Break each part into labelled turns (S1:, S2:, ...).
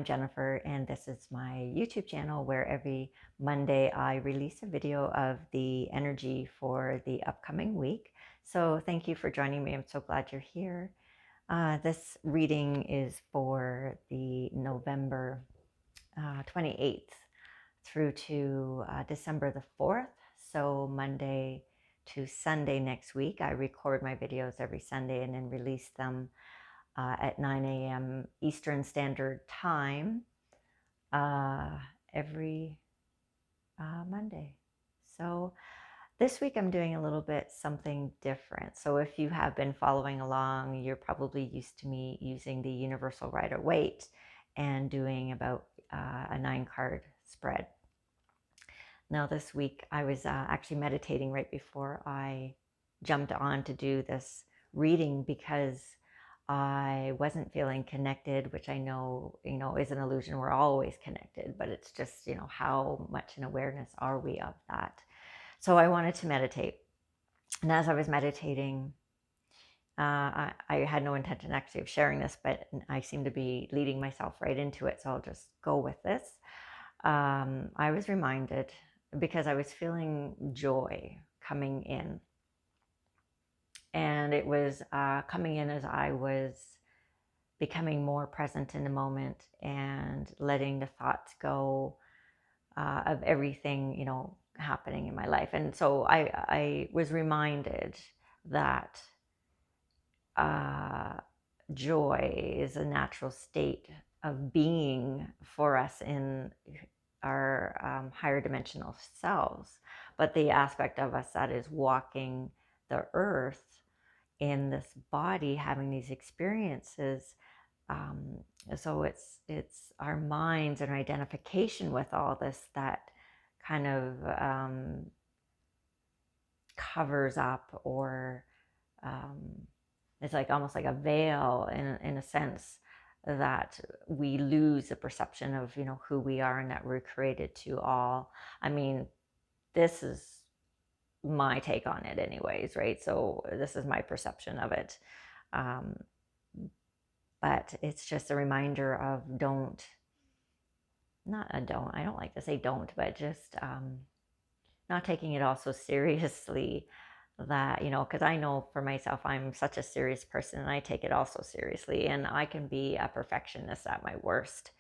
S1: I'm Jennifer, and this is my YouTube channel where every Monday I release a video of the energy for the upcoming week. So thank you for joining me. I'm so glad you're here. This reading is for the November 28th through to December the 4th. So Monday to Sunday next week. I record my videos every Sunday and then release them at 9 a.m. Eastern Standard Time every Monday. So this week I'm doing a little bit something different. So if you have been following along, you're probably used to me using the Universal Rider-Waite and doing about a 9-card spread. Now this week I was actually meditating right before I jumped on to do this reading because I wasn't feeling connected, which I know, is an illusion. We're always connected, but it's just, how much in awareness are we of that? So I wanted to meditate. And as I was meditating, I had no intention actually of sharing this, but I seem to be leading myself right into it. So I'll just go with this. I was reminded because I was feeling joy coming in. And it was coming in as I was becoming more present in the moment and letting the thoughts go of everything, happening in my life. And so I was reminded that joy is a natural state of being for us in our higher dimensional selves. But the aspect of us that is walking the earth in this body, having these experiences. So it's our minds and our identification with all this that kind of covers up, or it's like almost like a veil in a sense, that we lose the perception of who we are and that we're created to all. I mean, this is my take on it anyways, right? So this is my perception of it. But it's just a reminder of I don't like to say don't, but just not taking it all so seriously, that, because I know for myself, I'm such a serious person and I take it all so seriously, and I can be a perfectionist at my worst.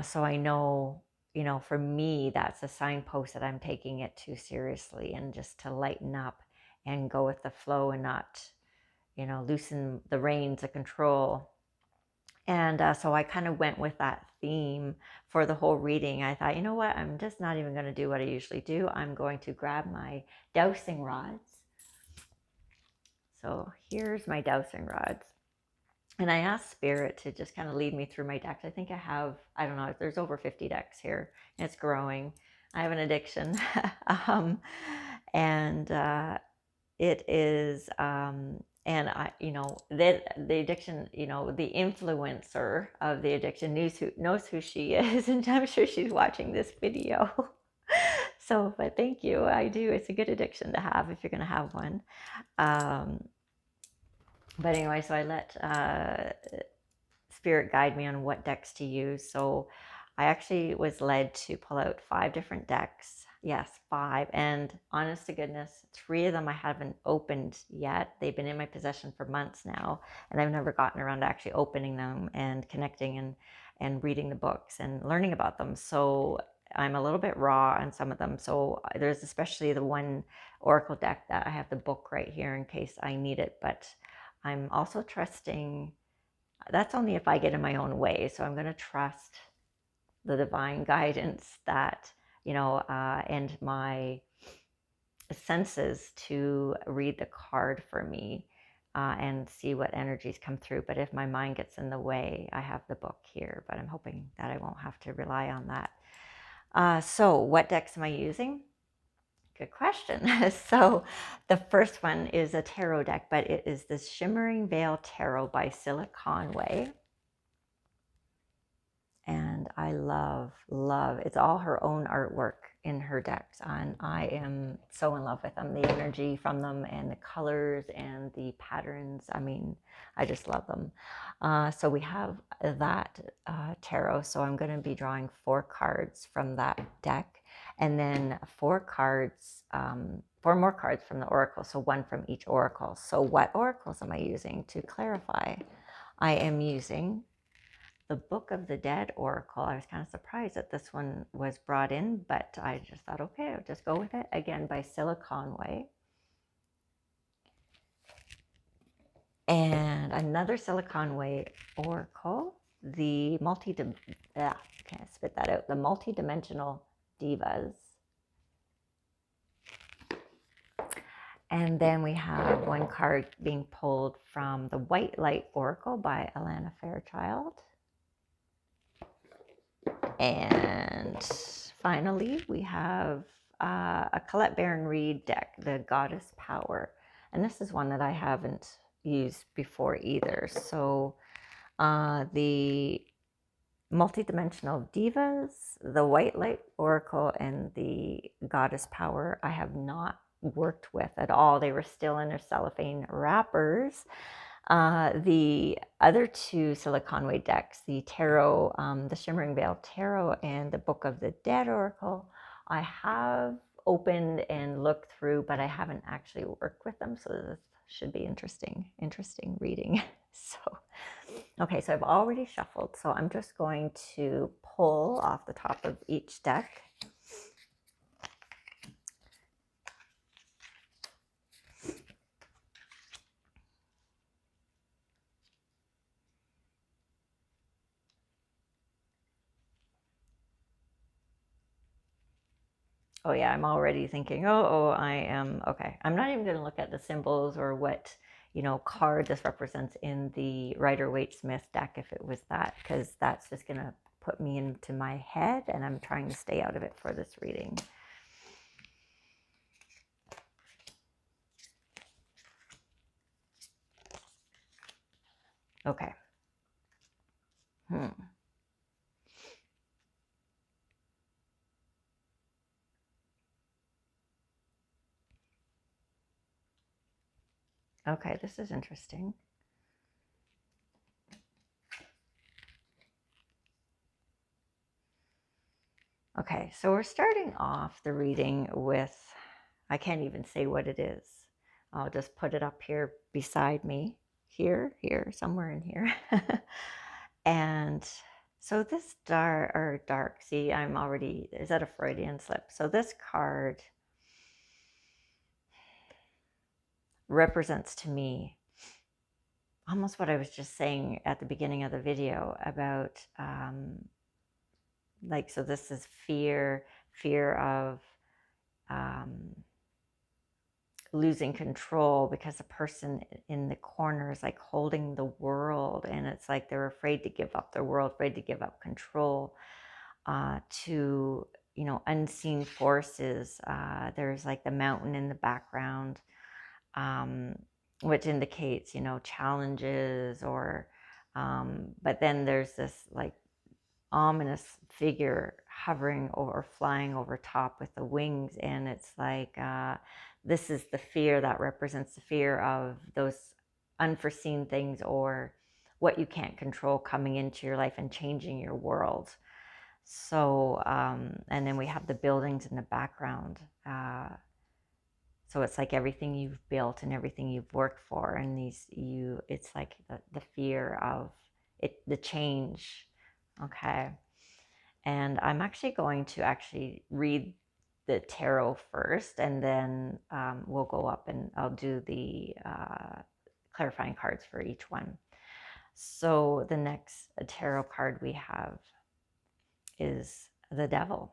S1: So I know, for me, that's a signpost that I'm taking it too seriously, and just to lighten up and go with the flow and not, loosen the reins of control. And so I kind of went with that theme for the whole reading. I thought, you know what, I'm just not even going to do what I usually do. I'm going to grab my dowsing rods. So here's my dowsing rods. And I asked Spirit to just kind of lead me through my decks. I think I have, I don't know, there's over 50 decks here. And it's growing. I have an addiction. And it is, and I, the addiction, the influencer of the addiction knows who she is. And I'm sure she's watching this video. So, but thank you. I do. It's a good addiction to have if you're going to have one. But anyway, so I let Spirit guide me on what decks to use. So I actually was led to pull out 5 different decks. Yes, 5. And honest to goodness, 3 of them I haven't opened yet. They've been in my possession for months now, and I've never gotten around to actually opening them and connecting and reading the books and learning about them. So I'm a little bit raw on some of them. So there's especially the one Oracle deck that I have the book right here in case I need it. But I'm also trusting, that's only if I get in my own way. So I'm going to trust the divine guidance that, and my senses to read the card for me and see what energies come through. But if my mind gets in the way, I have the book here, but I'm hoping that I won't have to rely on that. So what decks am I using? Good question. So the first one is a tarot deck, but it is the Shimmering Veil Tarot by Cilla Conway. And I love, it's all her own artwork in her decks, and I am so in love with them. The energy from them and the colors and the patterns. I mean, I just love them. So we have that tarot. So I'm going to be drawing 4 cards from that deck, and then 4 cards, 4 more cards from the oracle. So 1 from each oracle. So what oracles am I using to clarify? I am using the Book of the Dead oracle. I was kind of surprised that this one was brought in, but I just thought, okay, I'll just go with it. Again, by Cilla Conway. And another Cilla Conway oracle, the can't spit that out, the multi-dimensional Devas. And then we have 1 card being pulled from the White Light oracle by Alana Fairchild. And finally, we have a Colette Baron-Reid deck, the Goddess Power. And this is one that I haven't used before either. So the multidimensional Devas, the White Light Oracle, and the Goddess Power I have not worked with at all. They were still in their cellophane wrappers. The other 2 Cilla Conway decks, the Tarot, the Shimmering Veil Tarot and the Book of the Dead Oracle, I have opened and looked through, but I haven't actually worked with them. So this should be interesting reading. So, okay, so I've already shuffled. So I'm just going to pull off the top of each deck. Oh yeah, I'm already thinking, I am, okay. I'm not even going to look at the symbols or what, card this represents in the Rider-Waite-Smith deck if it was that, because that's just going to put me into my head, and I'm trying to stay out of it for this reading. Okay. Okay, this is interesting. Okay, so we're starting off the reading with, I can't even say what it is. I'll just put it up here beside me. Here, somewhere in here. And so this dark, see, I'm already, is that a Freudian slip? So this card represents to me almost what I was just saying at the beginning of the video about, like, so this is fear of losing control, because the person in the corner is like holding the world, and it's like they're afraid to give up their world, afraid to give up control to unseen forces. There's like the mountain in the background, which indicates challenges, or but then there's this like ominous figure hovering or flying over top with the wings, and it's like this is the fear that represents the fear of those unforeseen things, or what you can't control, coming into your life and changing your world. So and then we have the buildings in the background, so it's like everything you've built and everything you've worked for, and it's like the fear of it, the change. Okay. And I'm actually going to read the tarot first, and then we'll go up and I'll do the clarifying cards for each one. So the next tarot card we have is the Devil.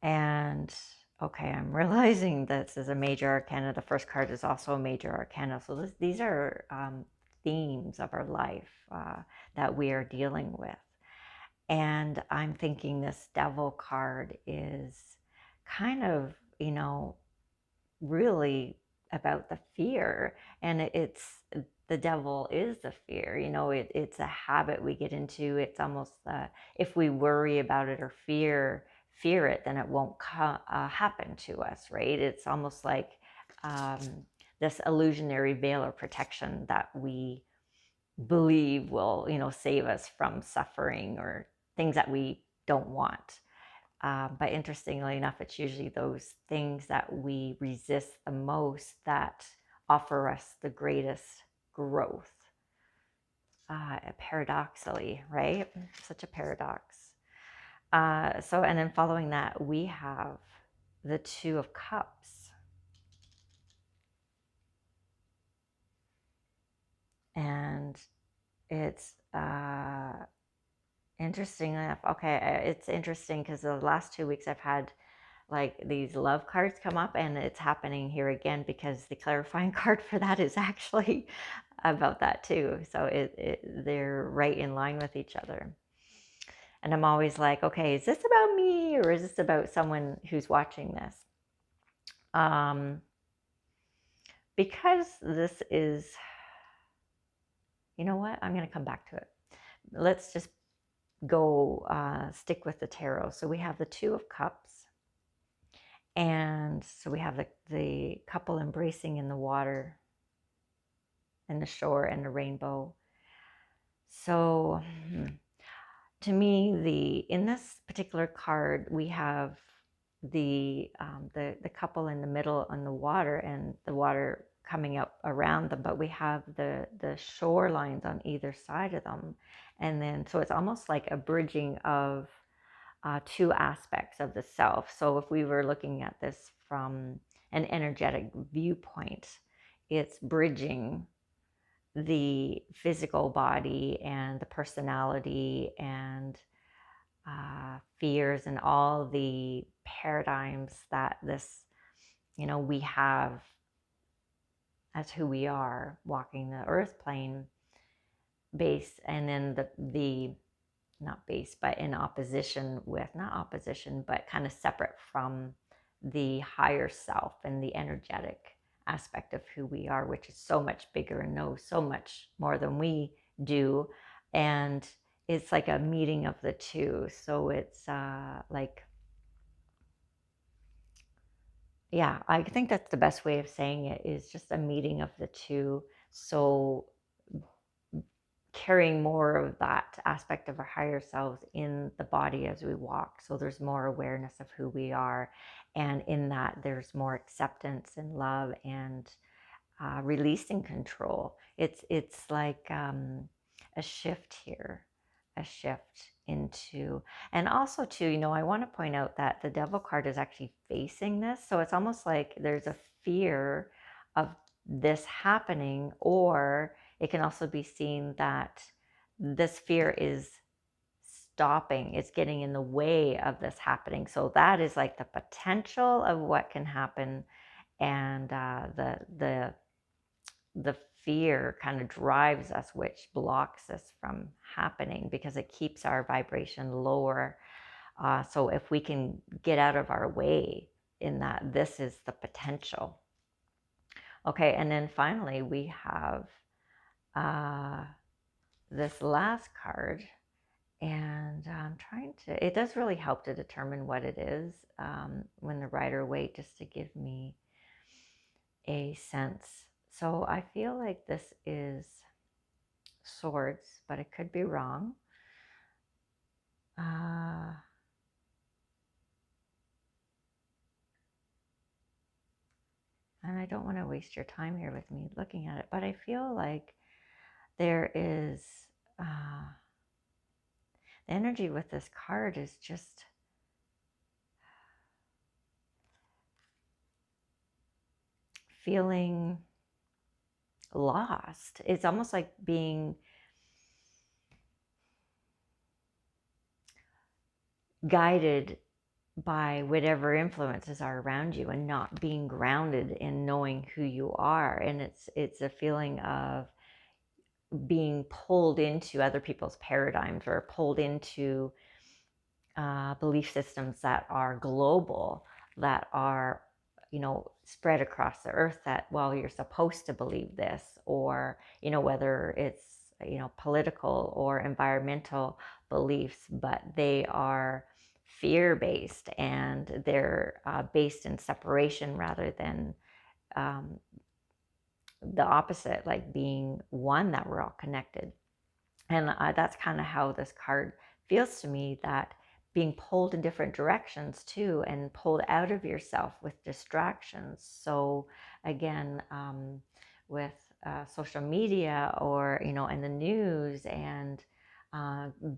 S1: And okay, I'm realizing this is a major arcana. The first card is also a major arcana. So these are themes of our life that we are dealing with. And I'm thinking this Devil card is kind of, really about the fear, and it's the devil is the fear. You know, it's a habit we get into. It's almost if we worry about it or fear it, then it won't happen to us, right? It's almost like um, this illusionary veil of protection that we believe will, you know, save us from suffering or things that we don't want. But interestingly enough, it's usually those things that we resist the most that offer us the greatest growth. Paradoxically, right? Such a paradox. So, and then following that, we have the Two of Cups. And it's interesting enough. Okay, it's interesting because the last 2 weeks I've had like these love cards come up, and it's happening here again because the clarifying card for that is actually about that too. So they're right in line with each other. And I'm always like, okay, is this about me or is this about someone who's watching this? Because this is, you know what? I'm going to come back to it. Let's just go stick with the tarot. So we have the Two of Cups. And so we have the couple embracing in the water and the shore and the rainbow. So to me, in this particular card, we have the couple in the middle on the water and the water coming up around them, but we have the shorelines on either side of them. And then, so it's almost like a bridging of two aspects of the self. So if we were looking at this from an energetic viewpoint, it's bridging the physical body and the personality and fears and all the paradigms that this, you know, we have as who we are walking the earth plane base, and then the not base, but in opposition with, not opposition, but kind of separate from the higher self and the energetic aspect of who we are, which is so much bigger and knows so much more than we do. And it's like a meeting of the two. So it's like, yeah, I think that's the best way of saying it, is just a meeting of the two. So carrying more of that aspect of our higher selves in the body as we walk. So there's more awareness of who we are. And in that, there's more acceptance and love and releasing control. It's like a shift here, a shift into, and also too, you know, I want to point out that the Devil card is actually facing this. So it's almost like there's a fear of this happening, or it can also be seen that this fear is stopping, it's getting in the way of this happening. So that is like the potential of what can happen, and the fear kind of drives us, which blocks this from happening because it keeps our vibration lower. So if we can get out of our way in that, this is the potential. Okay, and then finally we have this last card, and I'm trying to, it does really help to determine what it is when the Rider-Waite, just to give me a sense. So I feel like this is Swords, but it could be wrong. And I don't want to waste your time here with me looking at it, but I feel like there is the energy with this card is just feeling lost. It's almost like being guided by whatever influences are around you and not being grounded in knowing who you are. And it's a feeling of being pulled into other people's paradigms, or pulled into belief systems that are global, that are spread across the earth that, well, you're supposed to believe this, or, whether it's, political or environmental beliefs, but they are fear-based, and they're based in separation rather than um, the opposite, like being one, that we're all connected. And that's kind of how this card feels to me, that being pulled in different directions too, and pulled out of yourself with distractions. So again, with social media, or, and the news, and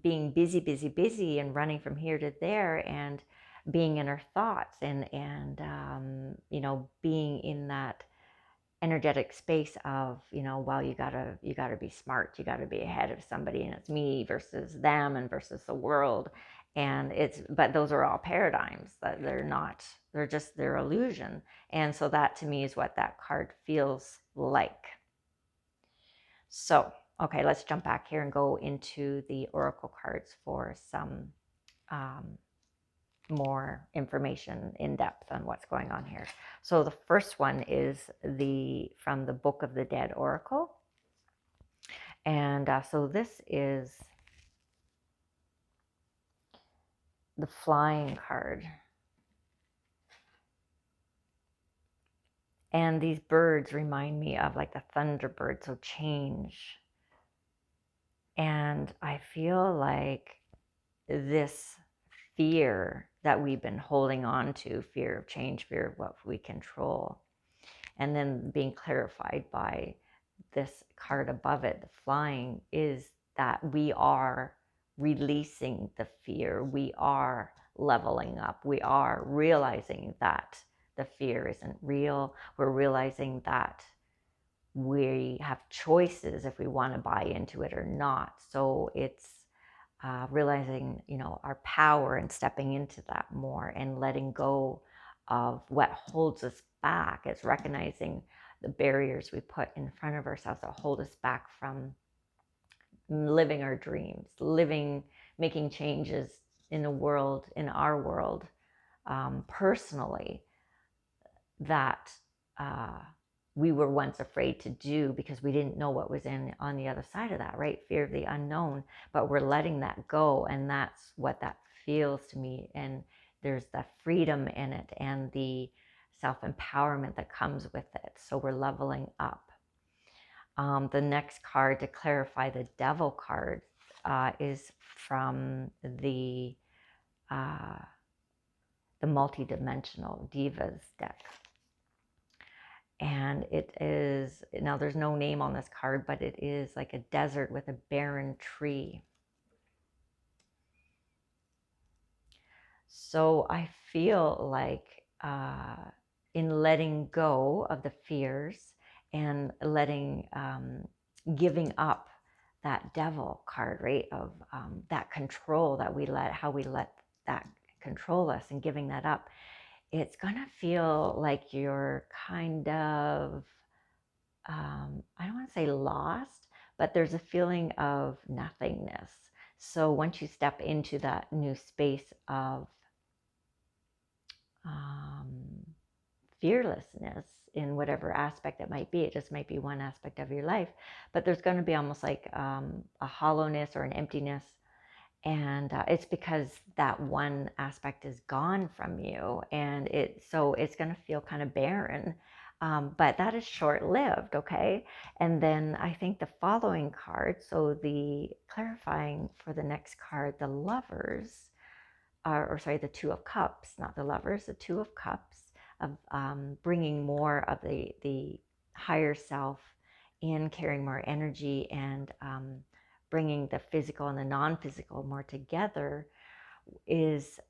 S1: being busy, and running from here to there, and being in our thoughts, and being in that energetic space of, well, you gotta be smart, you gotta be ahead of somebody, and it's me versus them, and versus the world. And but those are all paradigms that they're illusion. And so that, to me, is what that card feels like. So okay, let's jump back here and go into the oracle cards for some more information in depth on what's going on here. So the first one is from the Book of the Dead Oracle. And so this is the flying card. And these birds remind me of like the thunderbird, so change. And I feel like this fear that we've been holding on to, fear of change, fear of what we control, and then being clarified by this card above it, the flying, is that we are releasing the fear. We are leveling up. We are realizing that the fear isn't real. We're realizing that we have choices if we want to buy into it or not. So it's realizing, our power, and stepping into that more, and letting go of what holds us back. It's recognizing the barriers we put in front of ourselves that hold us back from living our dreams, making changes in our world, personally, that we were once afraid to do because we didn't know what was on the other side of that, right? Fear of the unknown. But we're letting that go, and that's what that feels to me. And there's the freedom in it, and the self-empowerment that comes with it. So we're leveling up. The next card, to clarify the Devil card, is from the multi-dimensional Devas deck. And it is, now there's no name on this card, but it is like a desert with a barren tree. So I feel like in letting go of the fears, and giving up that Devil card, right, of that control that how we let that control us, and giving that up, it's gonna feel like you're kind of, I don't want to say lost, but there's a feeling of nothingness. So once you step into that new space of fearlessness, in whatever aspect it might be, it just might be one aspect of your life, but there's going to be almost like a hollowness or an emptiness. And it's because that one aspect is gone from you, and so it's going to feel kind of barren. But that is short-lived, okay? And then I think the following card, so the clarifying for the next card, the Lovers, the Two of Cups, not the Lovers, the Two of Cups, of bringing more of the higher self in, carrying more energy, and bringing the physical and the non-physical more together, is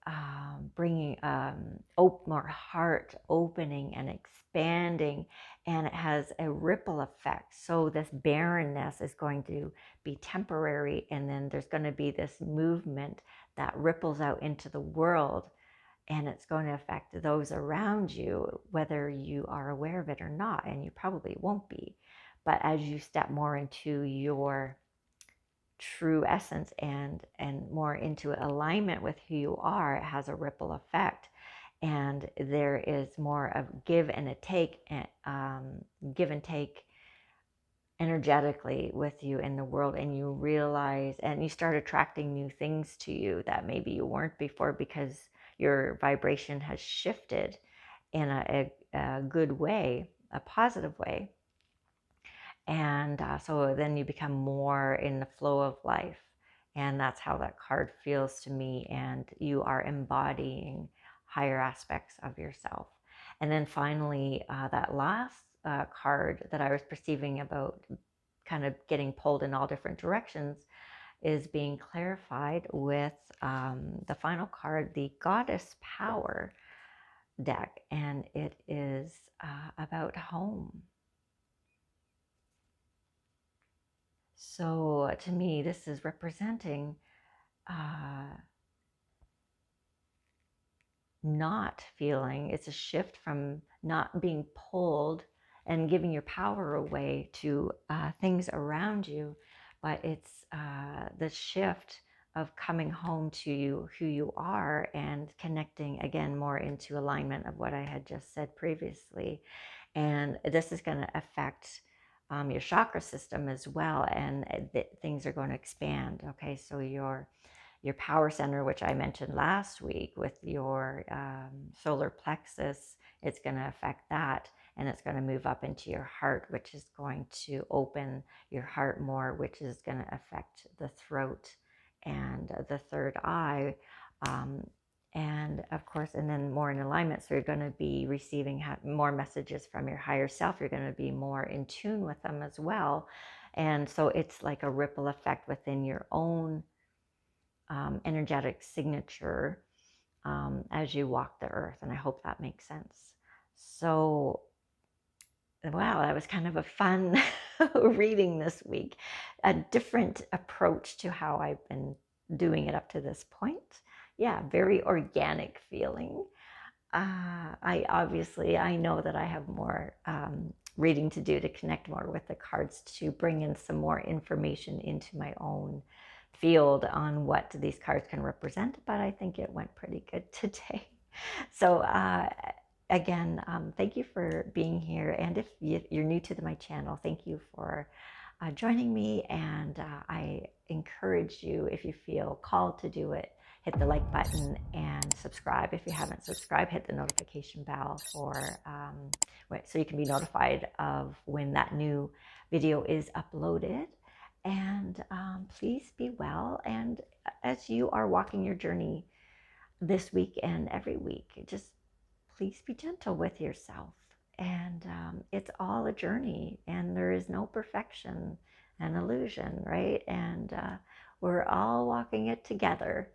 S1: bringing more heart opening and expanding, and it has a ripple effect. So this barrenness is going to be temporary, and then there's going to be this movement that ripples out into the world, and it's going to affect those around you, whether you are aware of it or not, and you probably won't be. But as you step more into your true essence, and more into alignment with who you are, it has a ripple effect. and there is more of give and take energetically with you in the world, and you realize and you start attracting new things to you that maybe you weren't before, because your vibration has shifted in a good way, a positive way. And so then you become more in the flow of life. And that's how that card feels to me. And you are embodying higher aspects of yourself. And then finally, that last card that I was perceiving about kind of getting pulled in all different directions is being clarified with the final card, the Goddess Power deck. And it is about home. So to me, this is representing not feeling, it's a shift from not being pulled and giving your power away to things around you, but it's the shift of coming home to you, who you are, and connecting again more into alignment of what I had just said previously. And this is going to affect your chakra system as well, and things are going to expand. Okay, so your power center, which I mentioned last week with your solar plexus, it's going to affect that, and it's going to move up into your heart, which is going to open your heart more, which is going to affect the throat and the third eye. And of course, and then more in alignment. So you're going to be receiving more messages from your higher self. You're going to be more in tune with them as well. And so it's like a ripple effect within your own energetic signature as you walk the earth. And I hope that makes sense. So, wow, that was kind of a fun reading this week. A different approach to how I've been doing it up to this point. Yeah, very organic feeling. I know that I have more reading to do to connect more with the cards, to bring in some more information into my own field on what these cards can represent, but I think it went pretty good today. So again, thank you for being here. And if you're new to my channel, thank you for joining me. And I encourage you, if you feel called to do it, hit the like button and subscribe. If you haven't subscribed, hit the notification bell so you can be notified of when that new video is uploaded. And please be well. And as you are walking your journey this week and every week, just please be gentle with yourself. And it's all a journey, and there is no perfection and illusion, right? And we're all walking it together.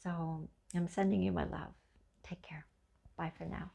S1: So I'm sending you my love. Take care. Bye for now.